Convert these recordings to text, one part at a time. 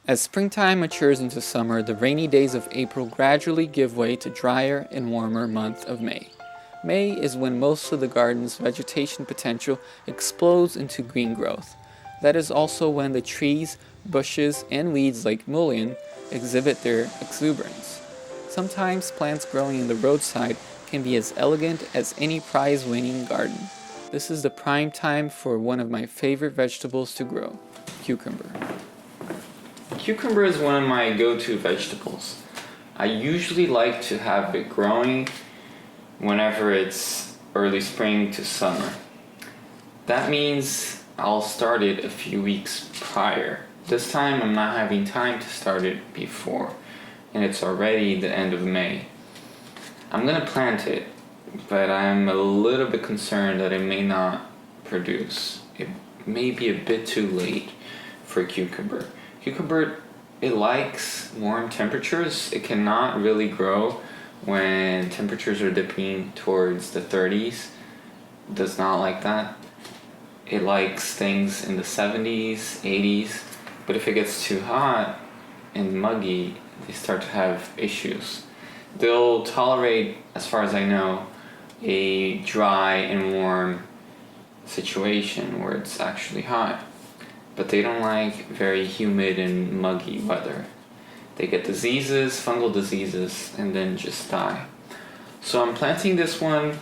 As springtime matures into summer, the rainy days of April gradually give way to drier and warmer month of May. May is when most of the garden's vegetation potential explodes into green growth. That is also when the trees, bushes, and weeds like mullein exhibit their exuberance. Sometimes plants growing in the roadside can be as elegant as any prize-winning garden. This is the prime time for one of my favorite vegetables to grow, cucumber. Cucumber is one of my go-to vegetables. I usually like to have it growing whenever it's early spring to summer. That means I'll start it a few weeks prior. This time I'm not having time to start it before, and it's already the end of May. I'm gonna plant it, but I'm a little bit concerned that it may not produce. It may be a bit too late for cucumber. Cucumber, it likes warm temperatures. It cannot really grow when temperatures are dipping towards the 30s. It does not like that. It likes things in the 70s, 80s, but if it gets too hot and muggy, they start to have issues. They'll tolerate, as far as I know, a dry and warm situation where it's actually hot, but they don't like very humid and muggy weather. They get diseases, fungal diseases, and then just die. So I'm planting this one,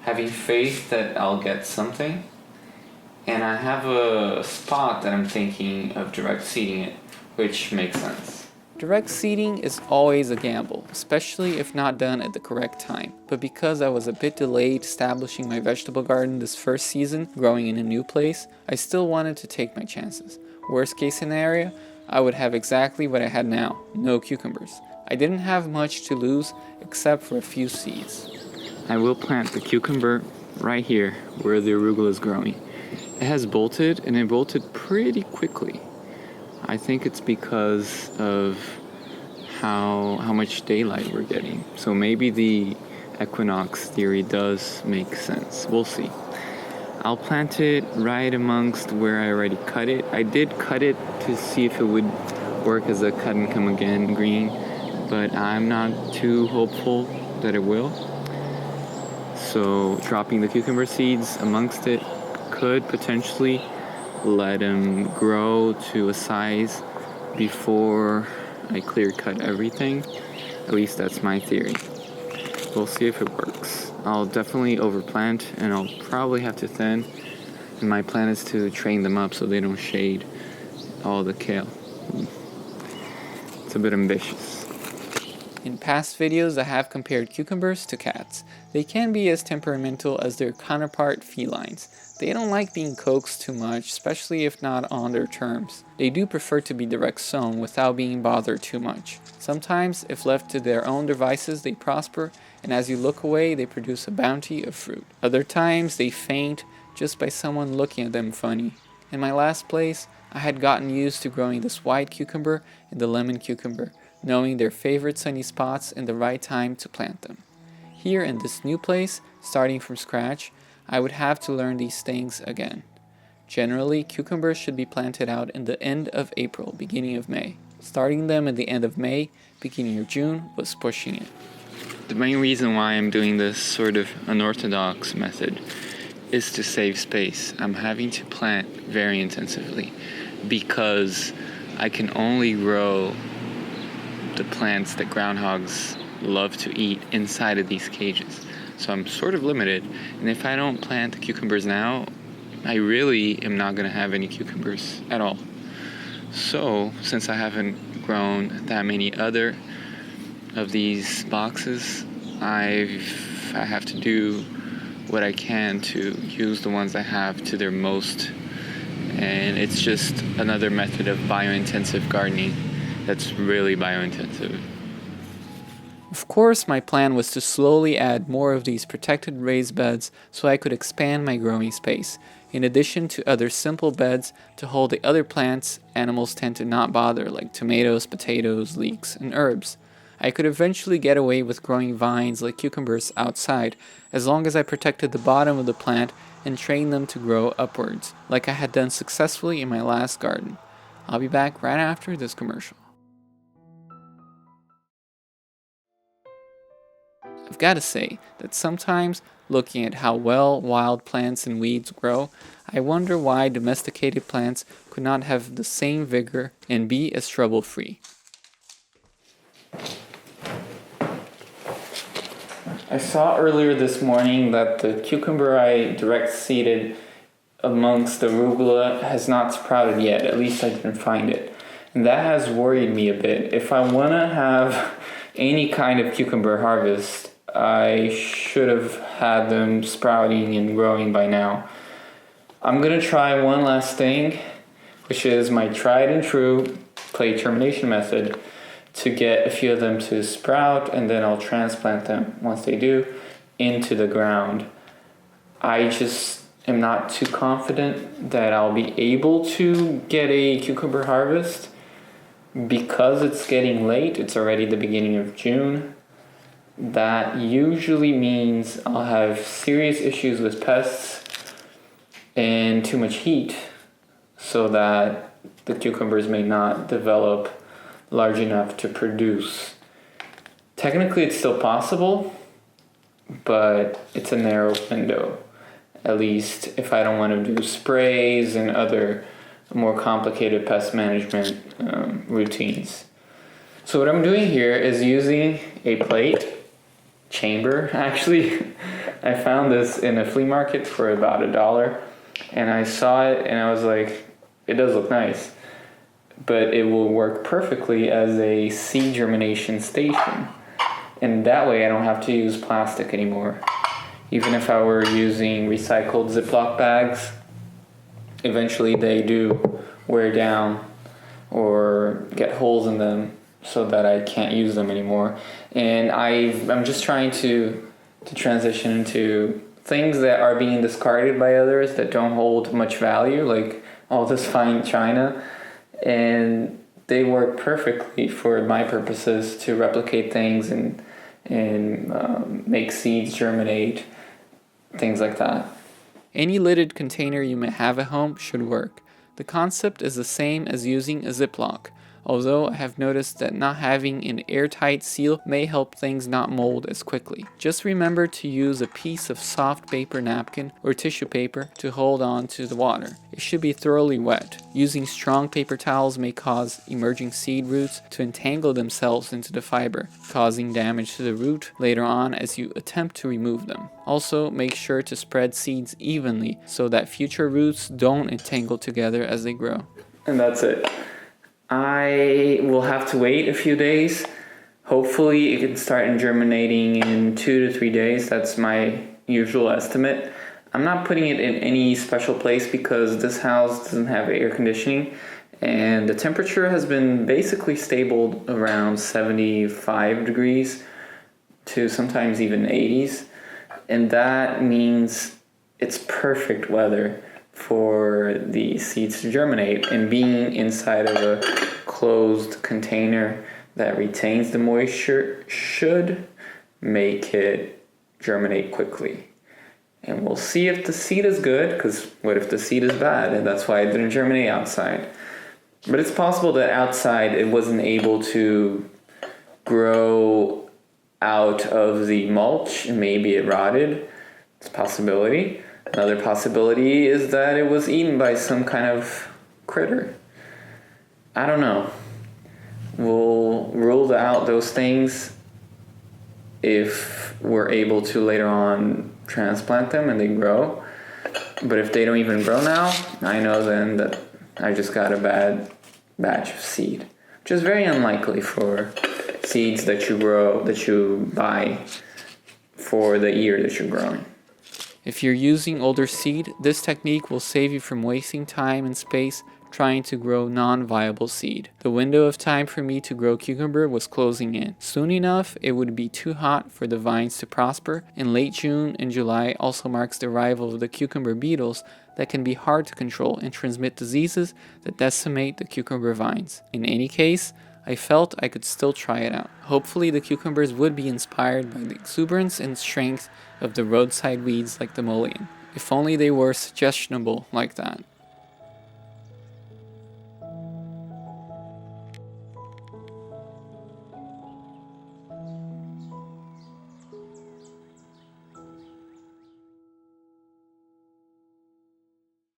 having faith that I'll get something, and I have a spot that I'm thinking of direct seeding it, which makes sense. Direct seeding is always a gamble, especially if not done at the correct time. But because I was a bit delayed establishing my vegetable garden this first season, growing in a new place, I still wanted to take my chances. Worst case scenario, I would have exactly what I had now, no cucumbers. I didn't have much to lose except for a few seeds. I will plant the cucumber right here where the arugula is growing. It has bolted, and it bolted pretty quickly. I think it's because of how much daylight we're getting. So maybe the equinox theory does make sense. We'll see. I'll plant it right amongst where I already cut it. I did cut it to see if it would work as a cut and come again green, but I'm not too hopeful that it will. So dropping the cucumber seeds amongst it could potentially let them grow to a size before I clear cut everything. At least that's my theory. We'll see if it works. I'll definitely overplant, and I'll probably have to thin. And my plan is to train them up so they don't shade all the kale. It's a bit ambitious. In past videos, I have compared cucumbers to cats. They can be as temperamental as their counterpart felines. They don't like being coaxed too much, especially if not on their terms. They do prefer to be direct sown without being bothered too much. Sometimes, if left to their own devices, they prosper, and as you look away, they produce a bounty of fruit. Other times, they faint just by someone looking at them funny. In my last place, I had gotten used to growing this white cucumber and the lemon cucumber, knowing their favorite sunny spots and the right time to plant them. Here in this new place, starting from scratch, I would have to learn these things again. Generally, cucumbers should be planted out in the end of April, beginning of May. Starting them at the end of May, beginning of June was pushing it. The main reason why I'm doing this sort of unorthodox method is to save space. I'm having to plant very intensively because I can only grow the plants that groundhogs love to eat inside of these cages. So I'm sort of limited, and if I don't plant the cucumbers now, I really am not going to have any cucumbers at all. So, since I haven't grown that many other of these boxes, I have to do what I can to use the ones I have to their most, and it's just another method of bio-intensive gardening that's really bio-intensive. Of course, my plan was to slowly add more of these protected raised beds so I could expand my growing space, in addition to other simple beds to hold the other plants animals tend to not bother, like tomatoes, potatoes, leeks, and herbs. I could eventually get away with growing vines like cucumbers outside, as long as I protected the bottom of the plant and trained them to grow upwards, like I had done successfully in my last garden. I'll be back right after this commercial. I've got to say that sometimes, looking at how well wild plants and weeds grow, I wonder why domesticated plants could not have the same vigor and be as trouble-free. I saw earlier this morning that the cucumber I direct seeded amongst the arugula has not sprouted yet, at least I didn't find it. And that has worried me a bit. If I want to have any kind of cucumber harvest, I should have had them sprouting and growing by now. I'm going to try one last thing, which is my tried and true clay germination method, to get a few of them to sprout, and then I'll transplant them, once they do, into the ground. I just am not too confident that I'll be able to get a cucumber harvest because it's getting late. It's already the beginning of June. That usually means I'll have serious issues with pests and too much heat, so that the cucumbers may not develop large enough to produce. Technically it's still possible, but it's a narrow window, at least if I don't want to do sprays and other more complicated pest management routines. So what I'm doing here is using a plate chamber. Actually, I found this in a flea market for about $1, and I saw it and I was like, it does look nice, but it will work perfectly as a seed germination station. And that way I don't have to use plastic anymore. Even if I were using recycled Ziploc bags, eventually they do wear down or get holes in them so that I can't use them anymore. And I'm just trying to transition into things that are being discarded by others that don't hold much value, like all this fine china. And they work perfectly for my purposes to replicate things and make seeds germinate, things like that. Any lidded container you may have at home should work. The concept is the same as using a Ziploc, although I have noticed that not having an airtight seal may help things not mold as quickly. Just remember to use a piece of soft paper napkin or tissue paper to hold on to the water. It should be thoroughly wet. Using strong paper towels may cause emerging seed roots to entangle themselves into the fiber, causing damage to the root later on as you attempt to remove them. Also, make sure to spread seeds evenly so that future roots don't entangle together as they grow. And that's it. I will have to wait a few days. Hopefully it can start germinating in 2 to 3 days. That's my usual estimate. I'm not putting it in any special place because this house doesn't have air conditioning, and the temperature has been basically stable around 75 degrees to sometimes even 80s, and that means it's perfect weather for the seeds to germinate, and being inside of a closed container that retains the moisture should make it germinate quickly. And we'll see if the seed is good, because what if the seed is bad? And that's why it didn't germinate outside. But it's possible that outside it wasn't able to grow out of the mulch, and maybe it rotted. It's a possibility. Another possibility is that it was eaten by some kind of critter. I don't know. We'll rule out those things if we're able to later on transplant them and they grow. But if they don't even grow now, I know then that I just got a bad batch of seed, which is very unlikely for seeds that you buy for the year that you're growing. If you're using older seed, this technique will save you from wasting time and space trying to grow non-viable seed. The window of time for me to grow cucumber was closing in. Soon enough, it would be too hot for the vines to prosper, and late June and July also marks the arrival of the cucumber beetles that can be hard to control and transmit diseases that decimate the cucumber vines. In any case, I felt I could still try it out. Hopefully the cucumbers would be inspired by the exuberance and strength of the roadside weeds like the mullein. If only they were suggestionable like that.